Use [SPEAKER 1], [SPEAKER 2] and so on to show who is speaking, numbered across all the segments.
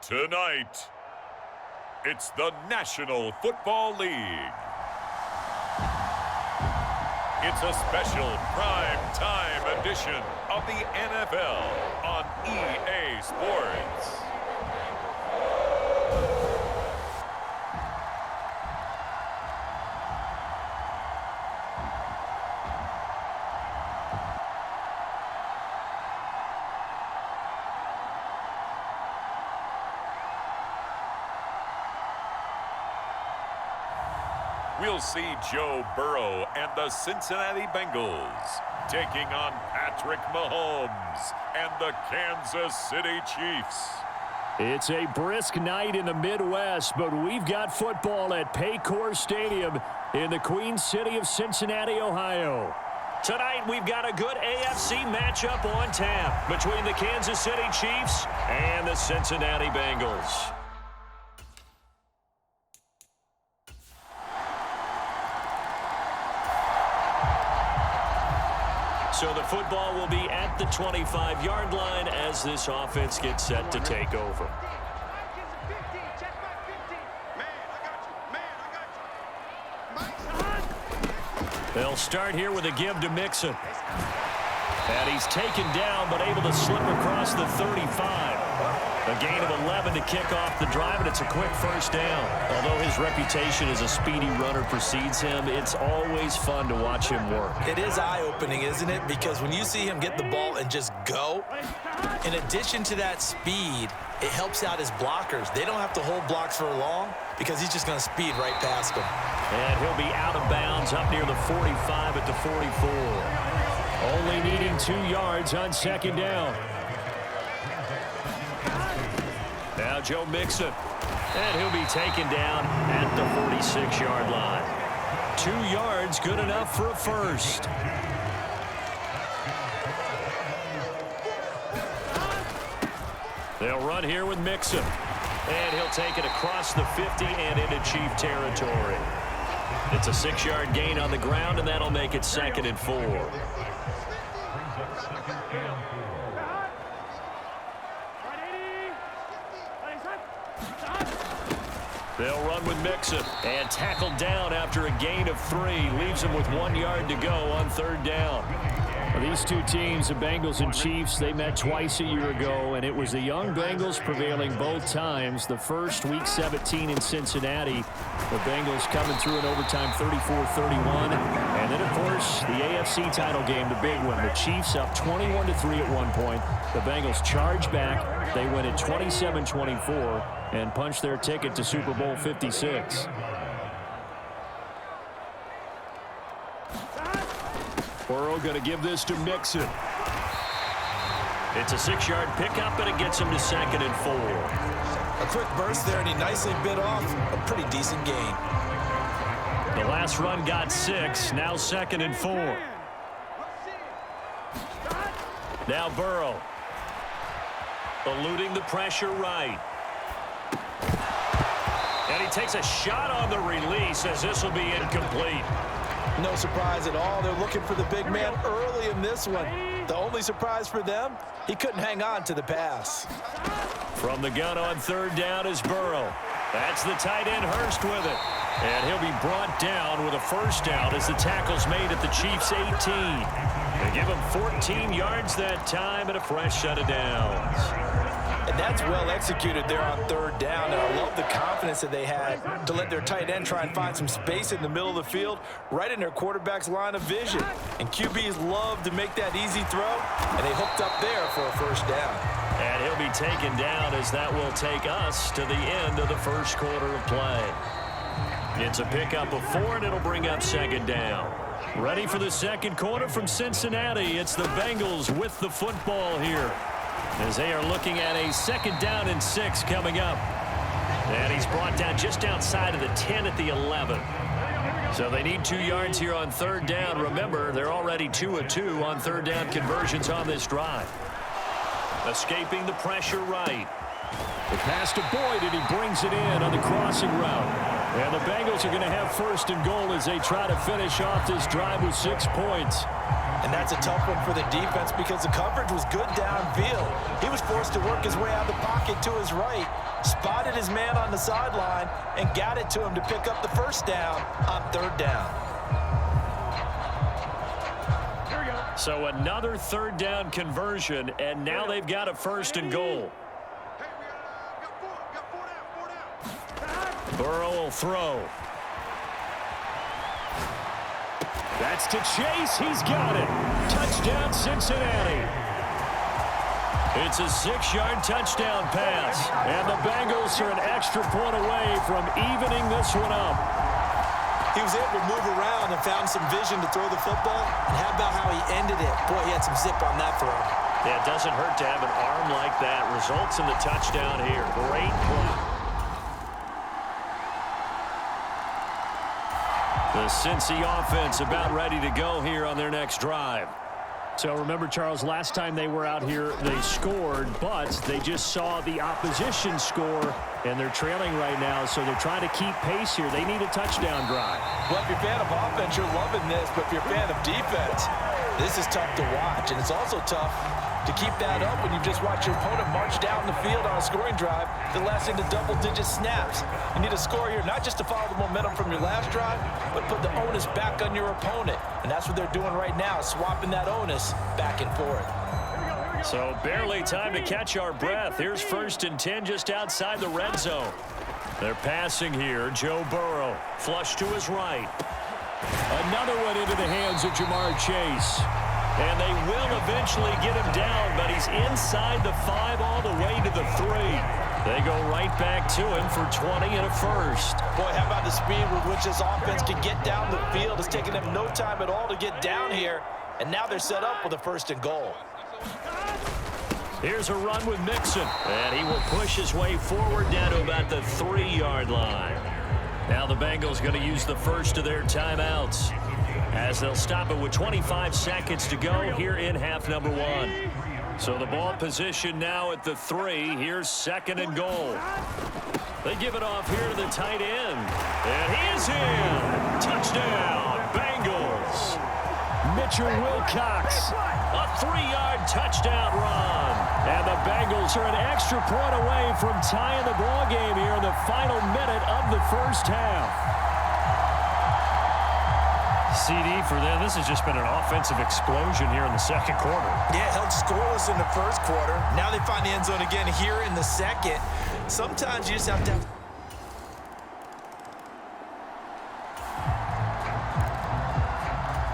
[SPEAKER 1] Tonight, it's the National Football League. It's a special prime time edition of the NFL on EA Sports. We'll see Joe Burrow and the Cincinnati Bengals taking on Patrick Mahomes and the Kansas City Chiefs.
[SPEAKER 2] It's a brisk night in the Midwest, but we've got football at Paycor Stadium in the Queen City of Cincinnati, Ohio. Tonight, we've got a good AFC matchup on tap between the Kansas City Chiefs and the Cincinnati Bengals. So the football will be at the 25-yard line as this offense gets set to take over. They'll start here with a give to Mixon. And he's taken down but able to slip across the 35. A gain of 11 to kick off the drive, and it's a quick first down. Although his reputation as a speedy runner precedes him, it's always fun to watch him work.
[SPEAKER 3] It is eye-opening, isn't it? Because when you see him get the ball and just go, in addition to that speed, it helps out his blockers. They don't have to hold blocks for long because he's just going to speed right past them.
[SPEAKER 2] And he'll be out of bounds up near the 45 at the 44. Only needing 2 yards on second down. Now Joe Mixon, and he'll be taken down at the 46-yard line. 2 yards, good enough for a first. They'll run here with Mixon, and he'll take it across the 50 and into Chief territory. It's a 6-yard gain on the ground, and that'll make it 2nd and 4. They'll run with Mixon and tackled down after a gain of 3. Leaves him with 1 yard to go on third down. Well, these two teams, the Bengals and Chiefs, they met twice a year ago, and it was the young Bengals prevailing both times. The first, Week 17 in Cincinnati, the Bengals coming through in overtime 34-31. And then, of course, the AFC title game, the big one. The Chiefs up 21-3 at one point. The Bengals charge back. They win it 27-24 and punch their ticket to Super Bowl 56. Burrow going to give this to Mixon. It's a 6-yard pickup, and it gets him to 2nd and 4.
[SPEAKER 3] A quick burst there, and he nicely bit off a pretty decent gain.
[SPEAKER 2] The last run got 6, now 2nd and 4. Now Burrow. Eluding the pressure right. And he takes a shot on the release as this will be incomplete.
[SPEAKER 3] No surprise at all. They're looking for the big man early in this one. The only surprise for them, he couldn't hang on to the pass.
[SPEAKER 2] From the gun on third down is Burrow. That's the tight end Hurst with it. And he'll be brought down with a first down as the tackle's made at the Chiefs' 18. They give him 14 yards that time and a fresh set of downs.
[SPEAKER 3] And that's well executed there on third down. And I love the confidence that they had to let their tight end try and find some space in the middle of the field, right in their quarterback's line of vision. And QBs love to make that easy throw, and they hooked up there for a first down.
[SPEAKER 2] And he'll be taken down as that will take us to the end of the first quarter of play. It's a pickup of 4, and it'll bring up second down. Ready for the second quarter from Cincinnati. It's the Bengals with the football here. as they are looking at a 2nd down and 6 coming up. And he's brought down just outside of the 10 at the 11. So they need 2 yards here on 3rd down. Remember, they're already 2 of 2 on 3rd down conversions on this drive. Escaping the pressure right. The pass to Boyd, and he brings it in on the crossing route. And the Bengals are going to have 1st and goal as they try to finish off this drive with 6 points.
[SPEAKER 3] And that's a tough one for the defense because the coverage was good downfield. He was forced to work his way out of the pocket to his right, spotted his man on the sideline, and got it to him to pick up the 1st down on 3rd down.
[SPEAKER 2] So another 3rd down conversion, and now they've got a 1st and goal. Burrow will throw. That's to Chase. He's got it. Touchdown, Cincinnati. It's a 6-yard touchdown pass. And the Bengals are an extra point away from evening this one up.
[SPEAKER 3] He was able to move around and found some vision to throw the football. And how about how he ended it? Boy, he had some zip on that throw.
[SPEAKER 2] Yeah, it doesn't hurt to have an arm like that. Results in the touchdown here. Great play. The Cincy offense about ready to go here on their next drive. So remember, Charles, last time they were out here, they scored, but they just saw the opposition score, and they're trailing right now, so they're trying to keep pace here. They need a touchdown drive.
[SPEAKER 3] Well, if you're a fan of offense, you're loving this, but if you're a fan of defense, this is tough to watch, and it's also tough to keep that up when you just watch your opponent march down the field on a scoring drive that lasts into double-digit snaps. You need a score here, not just to follow the momentum from your last drive, but put the onus back on your opponent. And that's what they're doing right now, swapping that onus back and forth.
[SPEAKER 2] So barely time to catch our breath. Here's 1st and 10 just outside the red zone. They're passing here. Joe Burrow, flush to his right. Another one into the hands of Jamar Chase. And they will eventually get him down, but he's inside the 5 all the way to the 3. They go right back to him for 20 and a 1st.
[SPEAKER 3] Boy, how about the speed with which this offense can get down the field? It's taking them no time at all to get down here, and now they're set up with a 1st and goal.
[SPEAKER 2] Here's a run with Mixon, and he will push his way forward down to about the 3-yard line. Now the Bengals going to use the first of their timeouts, as they'll stop it with 25 seconds to go here in half number 1. So the ball position now at the 3. Here's 2nd and goal. They give it off here to the tight end. And he is in. Touchdown, Bengals. Mitchell Wilcox. A 3-yard touchdown run. And the Bengals are an extra point away from tying the ball game here in the final minute of the 1st half. CD for them. This has just been an offensive explosion here in the 2nd quarter.
[SPEAKER 3] Yeah, held scoreless in the 1st quarter. Now they find the end zone again here in the 2nd. Sometimes you just have to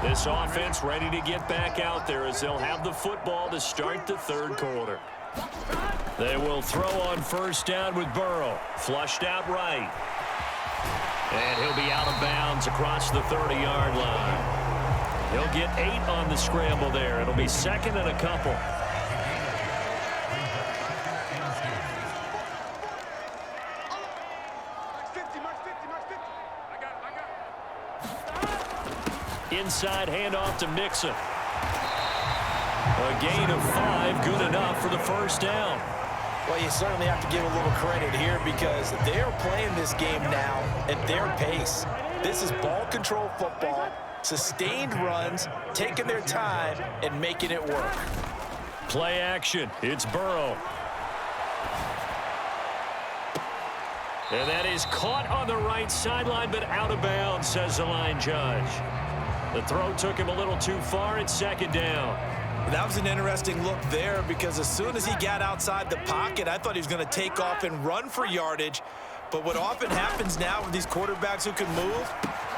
[SPEAKER 2] This offense ready to get back out there as they'll have the football to start the 3rd quarter. They will throw on 1st down with Burrow. Flushed out right. And he'll be out of bounds across the 30-yard line. He'll get 8 on the scramble there. It'll be 2nd and a couple. Inside handoff to Mixon. A gain of 5, good enough for the 1st down.
[SPEAKER 3] Well, you certainly have to give a little credit here because they're playing this game now at their pace. This is ball control football, sustained runs, taking their time, and making it work.
[SPEAKER 2] Play action. It's Burrow. And that is caught on the right sideline, but out of bounds, says the line judge. The throw took him a little too far. It's 2nd down.
[SPEAKER 3] That was an interesting look there because as soon as he got outside the pocket, I thought he was going to take off and run for yardage. But what often happens now with these quarterbacks who can move,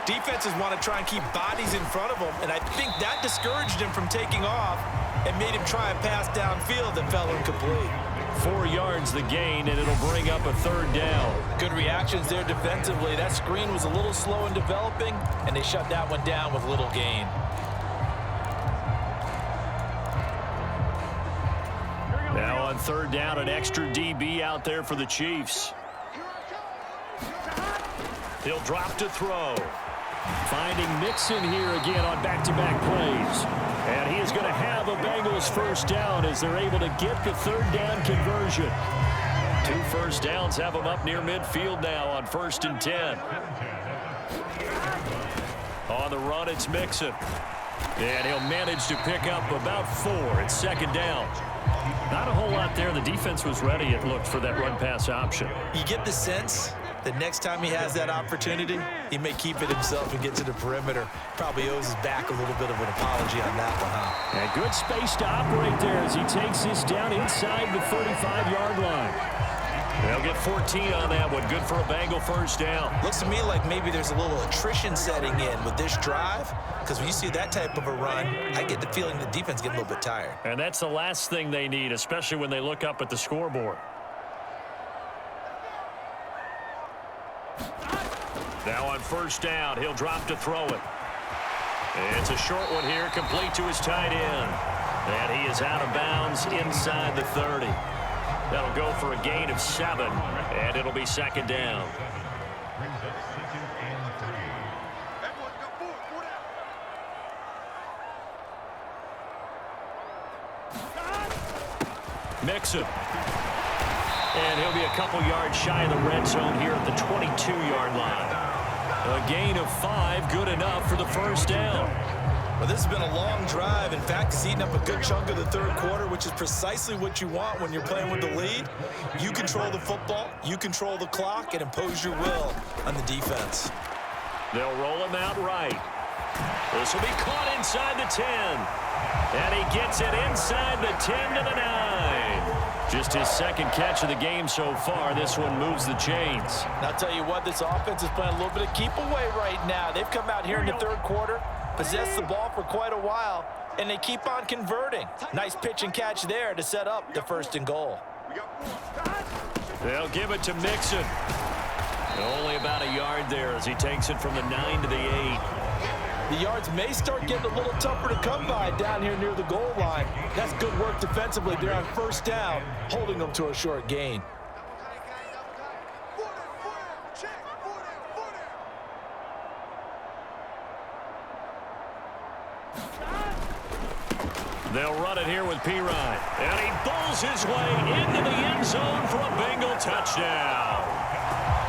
[SPEAKER 3] defenses want to try and keep bodies in front of them. And I think that discouraged him from taking off and made him try a pass downfield that fell incomplete.
[SPEAKER 2] 4 yards the gain, and it'll bring up a 3rd down.
[SPEAKER 3] Good reactions there defensively. That screen was a little slow in developing, and they shut that one down with little gain.
[SPEAKER 2] Now on third down, an extra DB out there for the Chiefs. He'll drop to throw. Finding Mixon here again on back-to-back plays. And he is going to have a Bengals first down as they're able to get the third down conversion. 2 first downs have them up near midfield now on 1st and 10. On the run, it's Mixon. And he'll manage to pick up about 4. It's 2nd down. Not a whole lot there. The defense was ready, it looked, for that run-pass option.
[SPEAKER 3] You get the sense that next time he has that opportunity, he may keep it himself and get to the perimeter. Probably owes his back a little bit of an apology on that one, huh?
[SPEAKER 2] And good space to operate there as he takes this down inside the 35-yard line. They'll get 14 on that one. Good for a Bengal first down.
[SPEAKER 3] Looks to me like maybe there's a little attrition setting in with this drive, because when you see that type of a run, I get the feeling the defense getting a little bit tired.
[SPEAKER 2] And that's the last thing they need, especially when they look up at the scoreboard. Now on first down, he'll drop to throw it. It's a short one here, complete to his tight end. And he is out of bounds inside the 30. That'll go for a gain of 7, and it'll be 2nd down. Mixon. And he'll be a couple yards shy of the red zone here at the 22-yard line. A gain of 5, good enough for the first down.
[SPEAKER 3] Well, this has been a long drive. In fact, it's eaten up a good chunk of the third quarter, which is precisely what you want when you're playing with the lead. You control the football, you control the clock, and impose your will on the defense.
[SPEAKER 2] They'll roll him out right. This will be caught inside the 10. And he gets it inside the 10 to the 9. Just his 2nd catch of the game so far. This one moves the chains.
[SPEAKER 3] And I'll tell you what, this offense is playing a little bit of keep away right now. They've come out here in the third quarter, possessed the ball for quite a while, and they keep on converting. Nice pitch and catch there to set up the 1st and goal.
[SPEAKER 2] They'll give it to Mixon. Only about a yard there as he takes it from the 9 to the 8.
[SPEAKER 3] The yards may start getting a little tougher to come by down here near the goal line. That's good work defensively there on first down, holding them to a short gain.
[SPEAKER 2] They'll run it here with Pirine. And he bowls his way into the end zone for a Bengal touchdown.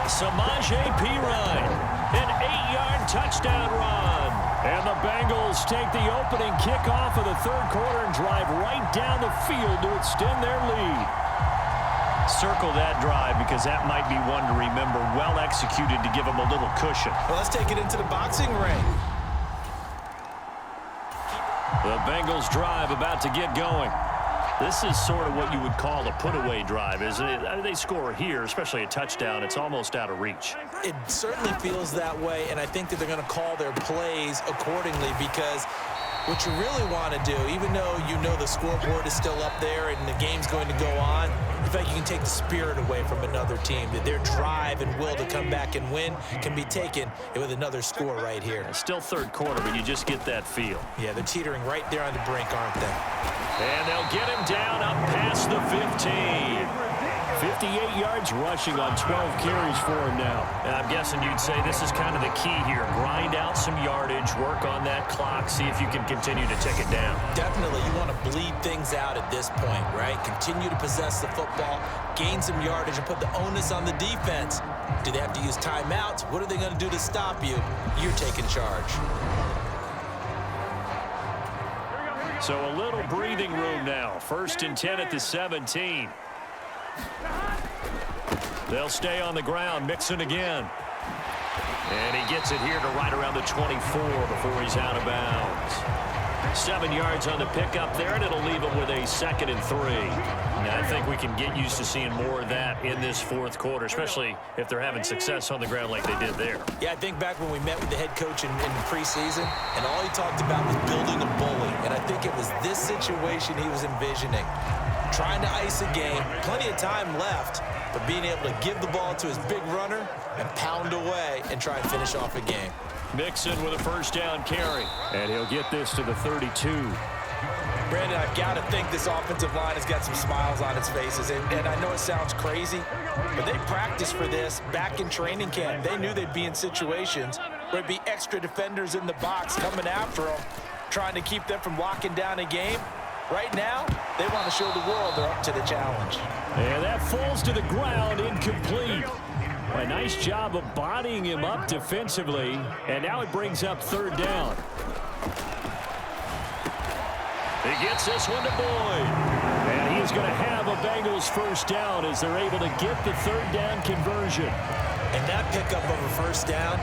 [SPEAKER 2] Samaje Pirine, an 8-yard touchdown run. And the Bengals take the opening kickoff of the third quarter and drive right down the field to extend their lead. Circle that drive because that might be one to remember. Well executed to give them a little cushion.
[SPEAKER 3] Well, let's take it into the boxing ring.
[SPEAKER 2] The Bengals drive about to get going. This is sort of what you would call a put-away drive, isn't it? They score here, especially a touchdown. It's almost out of reach.
[SPEAKER 3] It certainly feels that way, and I think that they're going to call their plays accordingly because what you really want to do, even though you know the scoreboard is still up there and the game's going to go on, in fact, you can take the spirit away from another team. That their drive and will to come back and win can be taken with another score right here.
[SPEAKER 2] It's still third quarter, but you just get that feel.
[SPEAKER 3] Yeah, they're teetering right there on the brink, aren't they?
[SPEAKER 2] And they'll get him down up past the 15. 58 yards rushing on 12 carries for him now. And I'm guessing you'd say this is kind of the key here. Grind out some yardage, work on that clock, see if you can continue to tick it down.
[SPEAKER 3] Definitely. You want to bleed things out at this point, right? Continue to possess the football, gain some yardage, and put the onus on the defense. Do they have to use timeouts? What are they going to do to stop you? You're taking charge.
[SPEAKER 2] So a little breathing room now. 1st and 10 at the 17. They'll stay on the ground. Mixon again. And he gets it here to right around the 24 before he's out of bounds. 7 yards on the pickup there, and it'll leave him with a 2nd and 3. Now, I think we can get used to seeing more of that in this fourth quarter, especially if they're having success on the ground like they did there.
[SPEAKER 3] Yeah, I think back when we met with the head coach in the preseason, and all he talked about was building a bully. And I think it was this situation he was envisioning. Trying to ice a game, plenty of time left, but being able to give the ball to his big runner and pound away and try and finish off a game.
[SPEAKER 2] Mixon with a first down carry. And he'll get this to the 32.
[SPEAKER 3] Brandon, I've got to think this offensive line has got some smiles on its faces. And I know it sounds crazy, but they practiced for this back in training camp. They knew they'd be in situations where there'd be extra defenders in the box coming after them, trying to keep them from locking down a game. Right now, they want to show the world they're up to the challenge.
[SPEAKER 2] And that falls to the ground, incomplete. A nice job of bodying him up defensively, and now it brings up third down. He gets this one to Boyd. And he's going to have a Bengals first down as they're able to get the third down conversion.
[SPEAKER 3] And that pickup of a first down,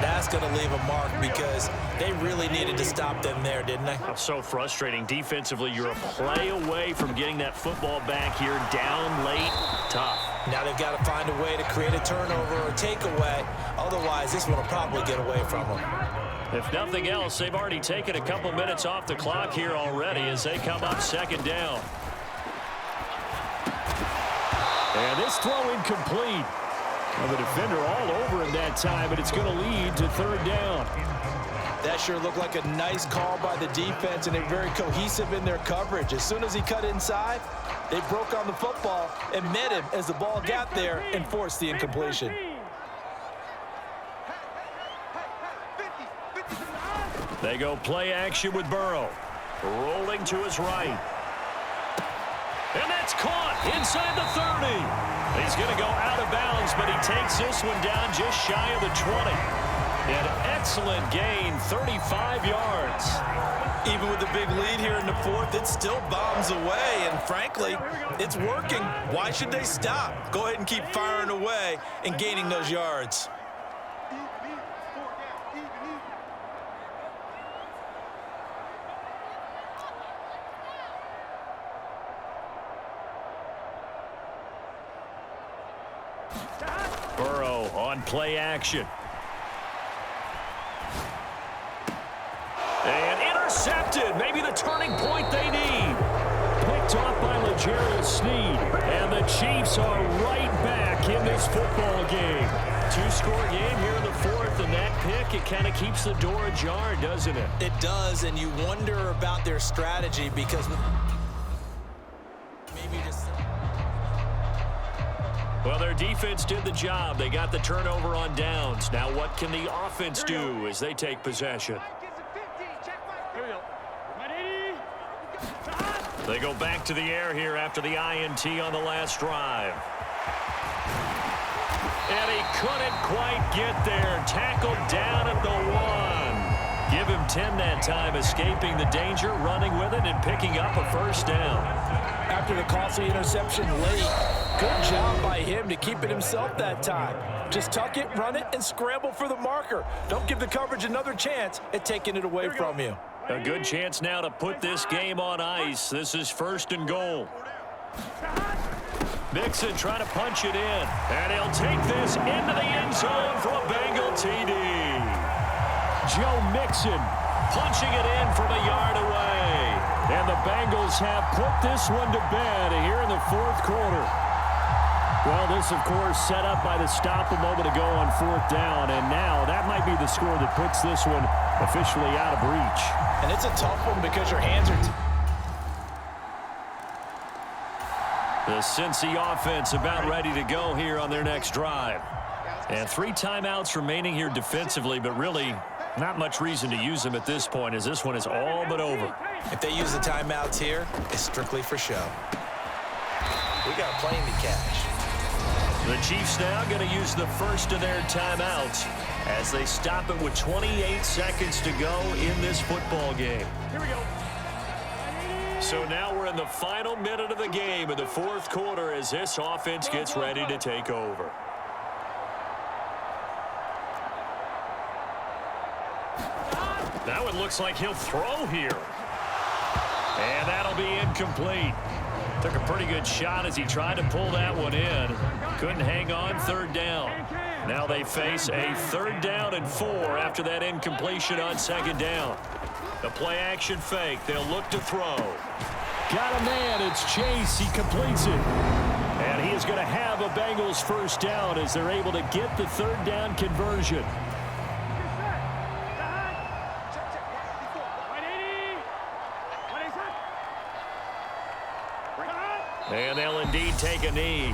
[SPEAKER 3] that's going to leave a mark because they really needed to stop them there, didn't they?
[SPEAKER 2] That's so frustrating. Defensively, you're a play away from getting that football back here. Down late, tough.
[SPEAKER 3] Now they've got to find a way to create a turnover or takeaway. Otherwise, this one will probably get away from them.
[SPEAKER 2] If nothing else, they've already taken a couple minutes off the clock here already as they come up second down. And this throw incomplete. Well, the defender all over him that time, but it's going to lead to third down.
[SPEAKER 3] That sure looked like a nice call by the defense, and they're very cohesive in their coverage. As soon as he cut inside, they broke on the football and met him as the ball got there and forced the incompletion.
[SPEAKER 2] They go play action with Burrow. Rolling to his right. And that's caught inside the 30. He's going to go out of bounds, but he takes this one down just shy of the 20. An excellent gain, 35 yards.
[SPEAKER 3] Even with the big lead here in the fourth, it still bombs away, and frankly, it's working. Why should they stop? Go ahead and keep firing away and gaining those yards.
[SPEAKER 2] Burrow on play action. And intercepted. Maybe the turning point they need. Picked off by L'Jarius Sneed. And the Chiefs are right back in this football game. Two-score game here in the fourth, and that pick, it kind of keeps the door ajar, doesn't it?
[SPEAKER 3] It does, and you wonder about their strategy because maybe just...
[SPEAKER 2] Well, their defense did the job. They got the turnover on downs. Now what can the offense do as they take possession? They go back to the air here after the INT on the last drive. And he couldn't quite get there. Tackled down at the 1. Give him 10 that time, escaping the danger, running with it, and picking up a first down.
[SPEAKER 3] After the costly interception late, good job by him to keep it himself that time. Just tuck it, run it, and scramble for the marker. Don't give the coverage another chance at taking it away from you.
[SPEAKER 2] A good chance now to put this game on ice. This is first and goal. Mixon trying to punch it in. And he'll take this into the end zone for a Bengal TD. Joe Mixon punching it in from a yard away. And the Bengals have put this one to bed here in the fourth quarter. Well, this, of course, set up by the stop a moment ago on fourth down. And now that might be the score that puts this one officially out of reach.
[SPEAKER 3] And it's a tough one because your hands are...
[SPEAKER 2] The Cincy offense about ready to go here on their next drive. And 3 timeouts remaining here defensively, but really not much reason to use them at this point as this one is all but over.
[SPEAKER 3] If they use the timeouts here, it's strictly for show. We got a plane to catch.
[SPEAKER 2] The Chiefs now going to use the first of their timeouts as they stop it with 28 seconds to go in this football game. Here we go. So now we're in the final minute of the game in the fourth quarter as this offense gets ready to take over. Now it looks like he'll throw here. And that'll be incomplete. Took a pretty good shot as he tried to pull that one in. Couldn't hang on, third down. Now they face a 3rd down and 4 after that incompletion on 2nd down. The play action fake. They'll look to throw. Got a man. It's Chase. He completes it. And he is going to have a Bengals first down as they're able to get the 3rd down conversion. take a knee.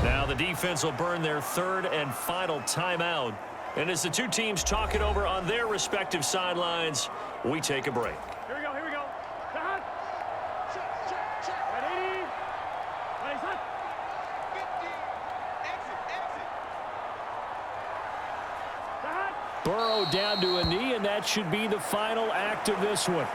[SPEAKER 2] Now the defense will burn their third and final timeout. And as the two teams talk it over on their respective sidelines, we take a break.
[SPEAKER 4] Here we go, here we go. Check. Ready? Ready, set.
[SPEAKER 5] 50. Exit.
[SPEAKER 2] Burrow down to a knee, and that should be the final act of this one.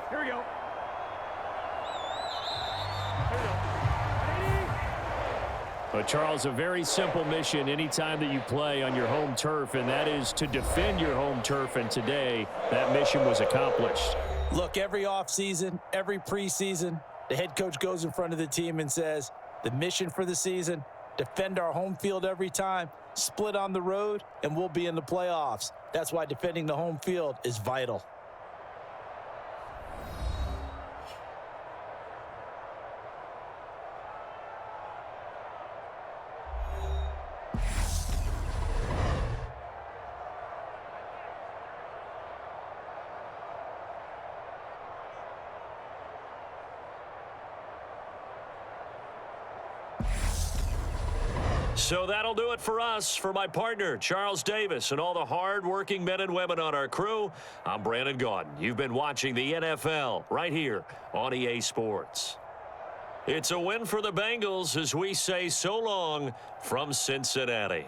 [SPEAKER 4] Here we go.
[SPEAKER 2] But, Charles, a very simple mission anytime that you play on your home turf, and that is to defend your home turf. And today, that mission was accomplished.
[SPEAKER 3] Look, every offseason, every preseason, the head coach goes in front of the team and says, the mission for the season, defend our home field every time, split on the road, and we'll be in the playoffs. That's why defending the home field is vital.
[SPEAKER 2] So that'll do it for us. For my partner, Charles Davis, and all the hard-working men and women on our crew, I'm Brandon Gaudin. You've been watching the NFL right here on EA Sports. It's a win for the Bengals as we say so long from Cincinnati.